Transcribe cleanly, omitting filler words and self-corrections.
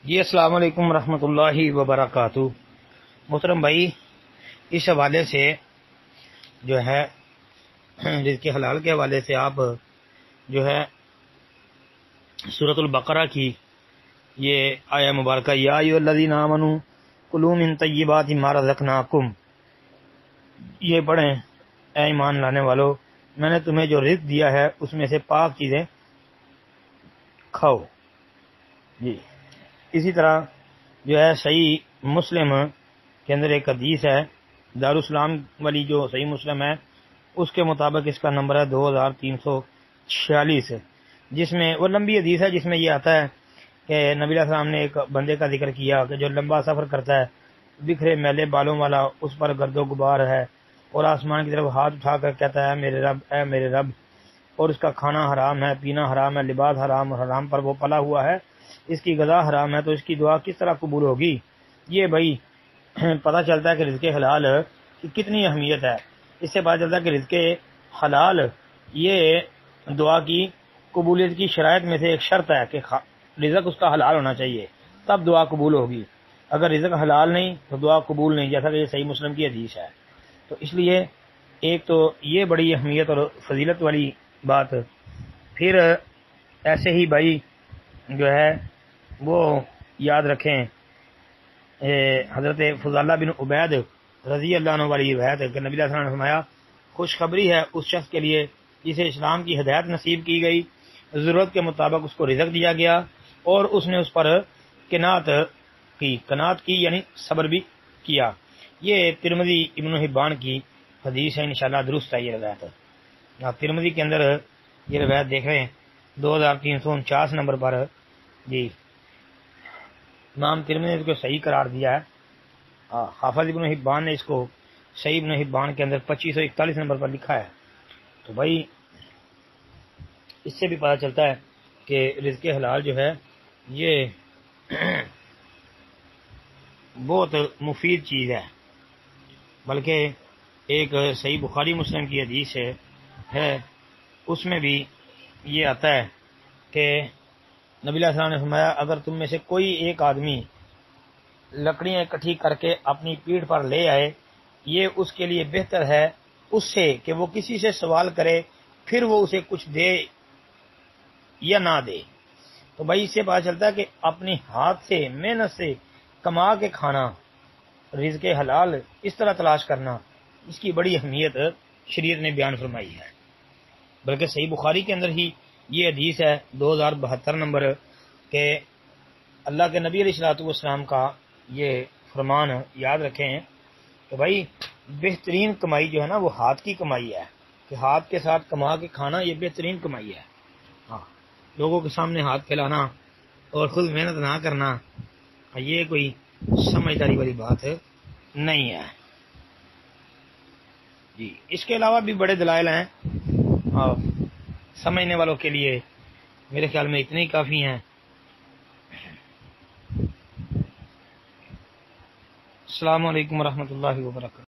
جی السلام علیکم ورحمۃ اللہ وبرکاتہ۔ محترم بھائی، اس حوالے سے جو ہے رزق حلال کے حوالے سے آپ جو ہے سورۃ البقرہ کی یہ آیہ مبارکہ یا ایھا الذین آمنوا کلوا من طیبات ما رزقناکم، یہ پڑھیں، اے ایمان لانے والو، میں نے تمہیں جو رزق دیا ہے اس میں سے پاک چیزیں کھاؤ۔ جی اسی طرح جو ہے صحیح مسلم کے اندر ایک حدیث ہے، دارالاسلام والی جو صحیح مسلم ہے اس کے مطابق اس کا نمبر ہے 2346، جس میں وہ لمبی حدیث ہے، جس میں یہ آتا ہے کہ نبی علیہ السلام نے ایک بندے کا ذکر کیا کہ جو لمبا سفر کرتا ہے، بکھرے میلے بالوں والا، اس پر گرد و غبار ہے، اور آسمان کی طرف ہاتھ اٹھا کر کہتا ہے اے میرے رب، اے میرے رب، اور اس کا کھانا حرام ہے، پینا حرام ہے، لباس حرام، اور حرام پر وہ پلا ہوا ہے، اس کی غذا حرام ہے، تو اس کی دعا کس طرح قبول ہوگی؟ یہ بھائی پتہ چلتا ہے کہ رزق حلال کی کتنی اہمیت ہے۔ اس سے پتہ چلتا ہے کہ رزق حلال یہ دعا کی قبولیت کی شرائط میں سے ایک شرط ہے کہ رزق اس کا حلال ہونا چاہیے، تب دعا قبول ہوگی۔ اگر رزق حلال نہیں تو دعا قبول نہیں، جیسا کہ یہ صحیح مسلم کی حدیث ہے۔ تو اس لیے ایک تو یہ بڑی اہمیت اور فضیلت والی بات، پھر ایسے ہی بھائی جو ہے وہ یاد رکھیں، حضرت فضالہ بن عبید رضی اللہ عنہ والی روایت ہے کہ نبی علیہ السلام نے فرمایا خوشخبری ہے اس شخص کے لیے جسے اسلام کی ہدایت نصیب کی گئی، ضرورت کے مطابق اس کو رزق دیا گیا، اور اس نے اس پر قناعت کی یعنی صبر بھی کیا۔ یہ ترمذی ابن حبان کی حدیث ہے، انشاءاللہ درست ہے یہ روایت۔ آپ ترمذی کے اندر یہ روایت دیکھ رہے ہیں 2349 نمبر پر۔ جی امام ترمذی نے اس کو صحیح قرار دیا ہے، حافظ ابن حبان نے اس کو صحیح ابن حبان کے اندر 2541 نمبر پر لکھا ہے۔ تو بھائی اس سے بھی پتہ چلتا ہے کہ رزق حلال جو ہے یہ بہت مفید چیز ہے، بلکہ ایک صحیح بخاری مسلم کی حدیث ہے، اس میں بھی یہ آتا ہے کہ نبی علیہ السلام نے فرمایا اگر تم میں سے کوئی ایک آدمی لکڑیاں اکٹھی کر کے اپنی پیٹھ پر لے آئے، یہ اس کے لیے بہتر ہے اس سے کہ وہ کسی سے سوال کرے پھر وہ اسے کچھ دے یا نہ دے۔ تو بھائی اس سے پتہ چلتا ہے کہ اپنی ہاتھ سے محنت سے کما کے کھانا، رزق حلال اس طرح تلاش کرنا، اس کی بڑی اہمیت شریعت نے بیان فرمائی ہے۔ بلکہ صحیح بخاری کے اندر ہی یہ حدیث ہے 2072 نمبر کہ اللہ کے نبی علیہ الصلوۃ والسلام کا یہ فرمان یاد رکھیں کہ بھائی بہترین کمائی جو ہے نا وہ ہاتھ کی کمائی ہے، کہ ہاتھ کے ساتھ کما کے کھانا یہ بہترین کمائی ہے۔ ہاں، لوگوں کے سامنے ہاتھ پھیلانا اور خود محنت نہ کرنا یہ کوئی سمجھداری والی بات نہیں ہے۔ جی اس کے علاوہ بھی بڑے دلائل ہیں، اور سمجھنے والوں کے لیے میرے خیال میں اتنے ہی کافی ہیں۔ السلام علیکم ورحمۃ اللہ وبرکاتہ۔